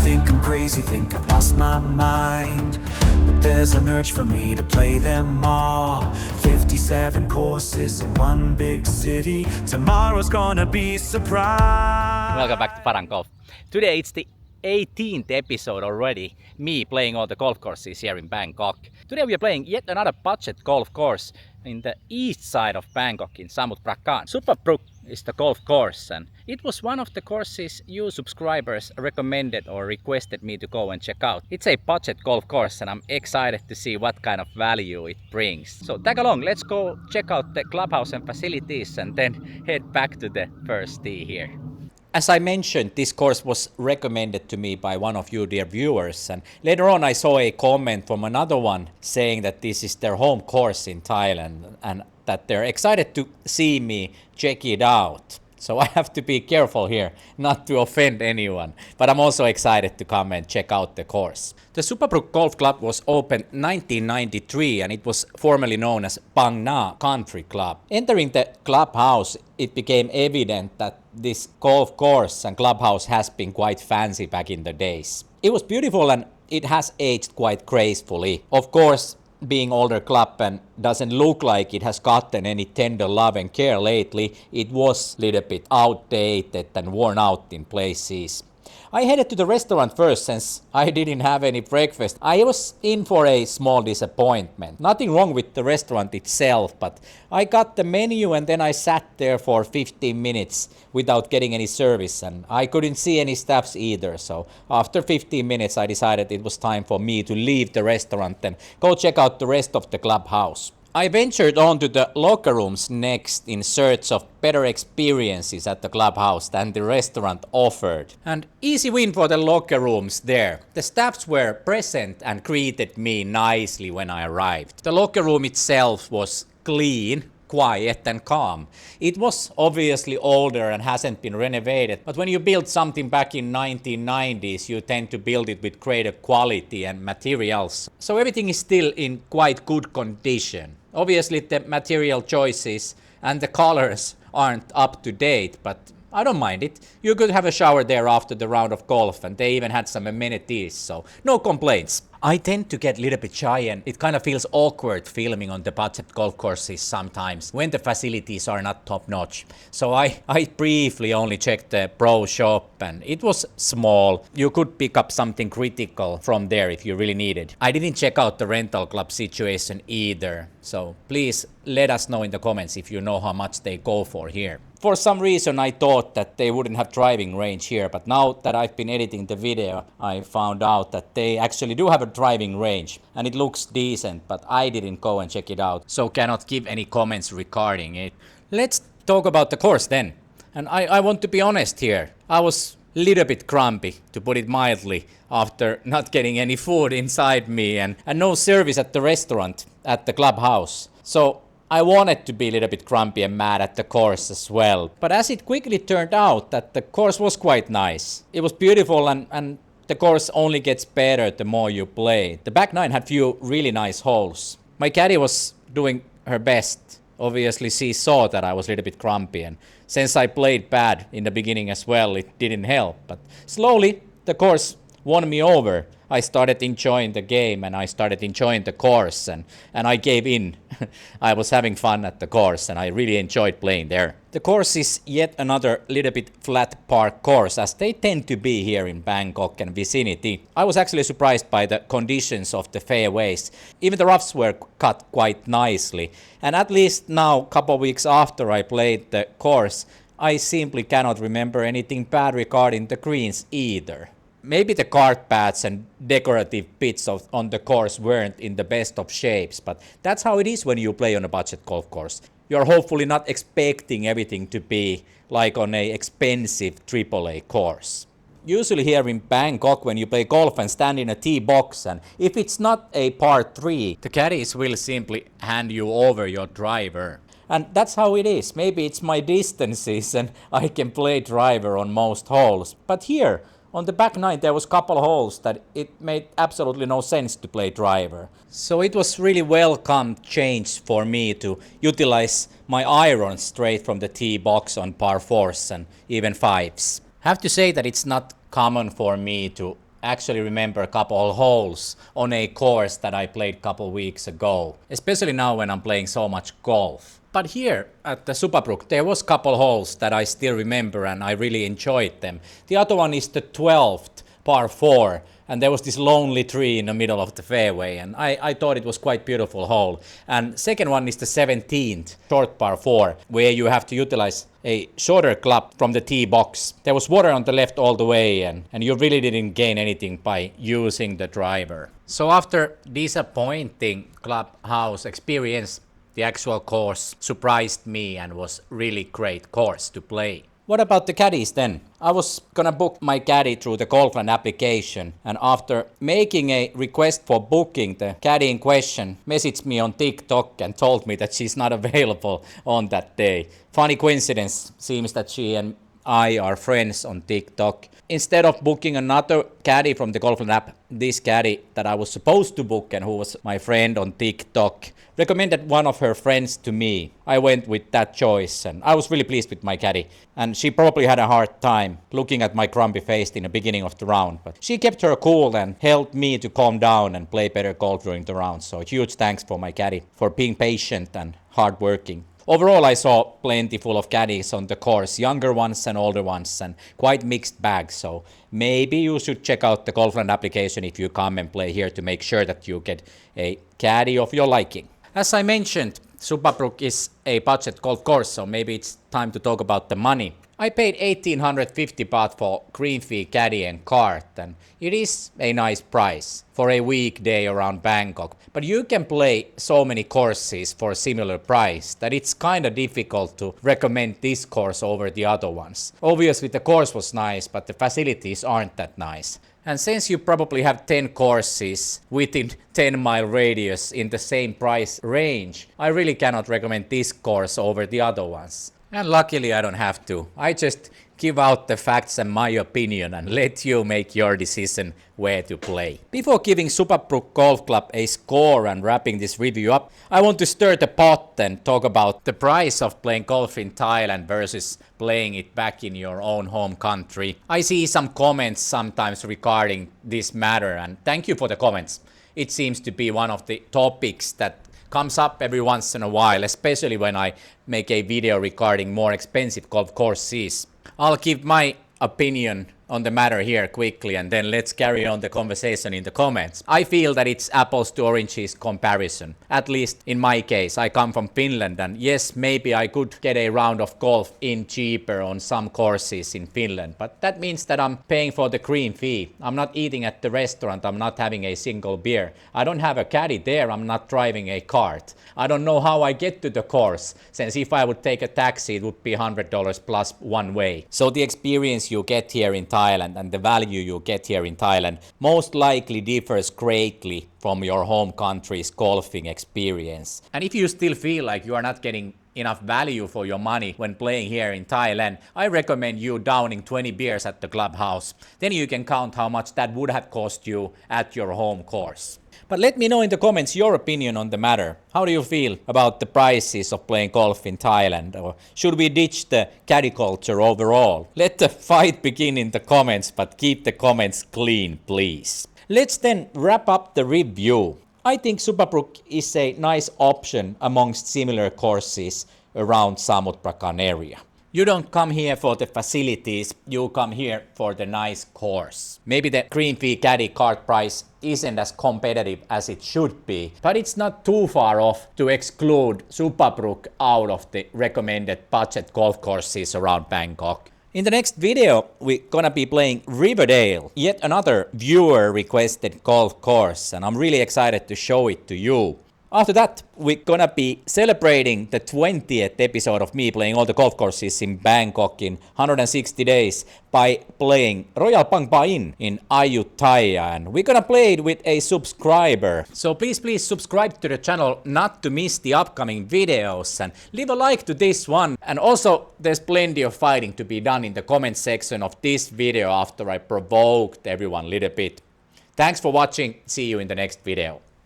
think I'm crazy, think I've lost my mind, but there's an urge for me to play them all. 57 courses in one big city. Tomorrow's gonna be surprise. Welcome back to Farang Golf. Today it's the 18th episode already, me playing all the golf courses here in Bangkok. Today we are playing yet another budget golf course in the east side of Bangkok in Subhapruek. Subhapruek is the golf course, and it was one of the courses you subscribers recommended or requested me to go and check out. It's a budget golf course and I'm excited to see what kind of value it brings. So tag along, let's go check out the clubhouse and facilities and then head back to the first tee here. As I mentioned, this course was recommended to me by one of you dear viewers, and later on I saw a comment from another one saying that this is their home course in Thailand and that they're excited to see me check it out. So I have to be careful here not to offend anyone, but I'm also excited to come and check out the course. The Subhapruek Golf Club was opened 1993 and it was formerly known as Bangkok Country Club. Entering the clubhouse, it became evident that this golf course and clubhouse has been quite fancy back in the days. It was beautiful and it has aged quite gracefully. Of course, being older club and doesn't look like it has gotten any tender love and care lately, it was a little bit outdated and worn out in places. I headed to the restaurant first since I didn't have any breakfast. I was in for a small disappointment. Nothing wrong with the restaurant itself, but I got the menu and then I sat there for 15 minutes without getting any service and I couldn't see any staffs either. So after 15 minutes I decided it was time for me to leave the restaurant and go check out the rest of the clubhouse. I ventured on to the locker rooms next in search of better experiences at the clubhouse than the restaurant offered. And easy win for the locker rooms there. The staffs were present and greeted me nicely when I arrived. The locker room itself was clean, quiet and calm. It was obviously older and hasn't been renovated, but when you build something back in 1990s, you tend to build it with greater quality and materials. So everything is still in quite good condition. Obviously the material choices and the colors aren't up to date, but I don't mind it. You could have a shower there after the round of golf and they even had some amenities, so no complaints. I tend to get a little bit shy and it kind of feels awkward filming on the budget golf courses sometimes when the facilities are not top notch. So I briefly only checked the pro shop and it was small. You could pick up something critical from there if you really needed. I didn't check out the rental club situation either. So please let us know in the comments if you know how much they go for here. For some reason I thought that they wouldn't have driving range here, but now that I've been editing the video, I found out that they actually do have a driving range and it looks decent, but I didn't go and check it out, so cannot give any comments regarding it. Let's talk about the course then. And I want to be honest here. I was a little bit grumpy, to put it mildly, after not getting any food inside me and no service at the restaurant at the clubhouse. So I wanted to be a little bit grumpy and mad at the course as well. But as it quickly turned out that the course was quite nice. It was beautiful and the course only gets better the more you play. The back nine had few really nice holes. My caddy was doing her best. Obviously she saw that I was a little bit grumpy and since I played bad in the beginning as well, it didn't help. But slowly the course won me over. I started enjoying the game and I started enjoying the course and I gave in. I was having fun at the course and I really enjoyed playing there. The course is yet another little bit flat park course as they tend to be here in Bangkok and vicinity. I was actually surprised by the conditions of the fairways. Even the roughs were cut quite nicely. And at least now, couple weeks after I played the course, I simply cannot remember anything bad regarding the greens either. Maybe the cart paths and decorative bits on the course weren't in the best of shapes, but that's how it is when you play on a budget golf course. You're hopefully not expecting everything to be like on a expensive AAA course. Usually here in Bangkok when you play golf and stand in a tee box and if it's not a par 3, the caddies will simply hand you over your driver. And that's how it is. Maybe it's my distances and I can play driver on most holes. But here, on the back nine, there was a couple holes that it made absolutely no sense to play driver. So it was really welcome change for me to utilize my iron straight from the tee box on par 4s and even 5s. Have to say that it's not common for me to actually remember a couple of holes on a course that I played a couple weeks ago, especially now when I'm playing so much golf. But here at the Subhapruek, there was a couple holes that I still remember and I really enjoyed them. The other one is the 12th par 4, and there was this lonely tree in the middle of the fairway, and I thought it was quite beautiful hole. And second one is the 17th short par 4, where you have to utilize a shorter club from the tee box. There was water on the left all the way, and you really didn't gain anything by using the driver. So after disappointing clubhouse experience, the actual course surprised me and was really great course to play. What about the caddies then? I was gonna book my caddy through the Golfland application, and after making a request for booking, the caddy in question messaged me on TikTok and told me that she's not available on that day. Funny coincidence, seems that she and I are friends on TikTok. Instead of booking another caddy from the Golfland app, this caddy that I was supposed to book and who was my friend on TikTok recommended one of her friends to me. I went with that choice and I was really pleased with my caddy. And she probably had a hard time looking at my grumpy face in the beginning of the round, but she kept her cool and helped me to calm down and play better golf during the round. So huge thanks for my caddy for being patient and hardworking. Overall, I saw plenty full of caddies on the course, younger ones and older ones, and quite mixed bag. So maybe you should check out the Golfland application if you come and play here to make sure that you get a caddy of your liking. As I mentioned, Subhapruek is a budget golf course, so maybe it's time to talk about the money. I paid 1850 baht for green fee, caddy and cart, and it is a nice price for a weekday around Bangkok. But you can play so many courses for a similar price that it's kind of difficult to recommend this course over the other ones. Obviously the course was nice, but the facilities aren't that nice. And since you probably have 10 courses within 10-mile radius in the same price range, I really cannot recommend this course over the other ones. And luckily I don't have to. I just give out the facts and my opinion and let you make your decision where to play. Before giving Subhapruek Golf Club a score and wrapping this review up, I want to stir the pot and talk about the price of playing golf in Thailand versus playing it back in your own home country. I see some comments sometimes regarding this matter, and thank you for the comments. It seems to be one of the topics that comes up every once in a while, especially when I make a video regarding more expensive golf courses. I'll give my opinion on the matter here quickly, and then let's carry on the conversation in the comments. I feel that it's apples to oranges comparison. At least in my case, I come from Finland, and yes, maybe I could get a round of golf in cheaper on some courses in Finland, but that means that I'm paying for the green fee. I'm not eating at the restaurant, I'm not having a single beer. I don't have a caddy there, I'm not driving a cart. I don't know how I get to the course, since if I would take a taxi, it would be $100 plus one way. So the experience you get here in Thailand and the value you get here in Thailand most likely differs greatly from your home country's golfing experience. And if you still feel like you are not getting enough value for your money when playing here in Thailand, I recommend you downing 20 beers at the clubhouse. Then you can count how much that would have cost you at your home course. But let me know in the comments your opinion on the matter. How do you feel about the prices of playing golf in Thailand? Or should we ditch the caddy culture overall? Let the fight begin in the comments, but keep the comments clean, please. Let's then wrap up the review. I think Subhapruek is a nice option amongst similar courses around Samut Prakan area. You don't come here for the facilities, you come here for the nice course. Maybe the green fee caddy cart price isn't as competitive as it should be, but it's not too far off to exclude Subhapruek out of the recommended budget golf courses around Bangkok. In the next video, we're gonna be playing Riverdale, yet another viewer requested golf course, and I'm really excited to show it to you. After that, we're gonna be celebrating the 20th episode of me playing all the golf courses in Bangkok in 160 days by playing Royal Pang Ba Inn in Ayutthaya, and we're gonna play it with a subscriber. So please subscribe to the channel not to miss the upcoming videos, and leave a like to this one. And also, there's plenty of fighting to be done in the comment section of this video after I provoked everyone a little bit. Thanks for watching, see you in the next video.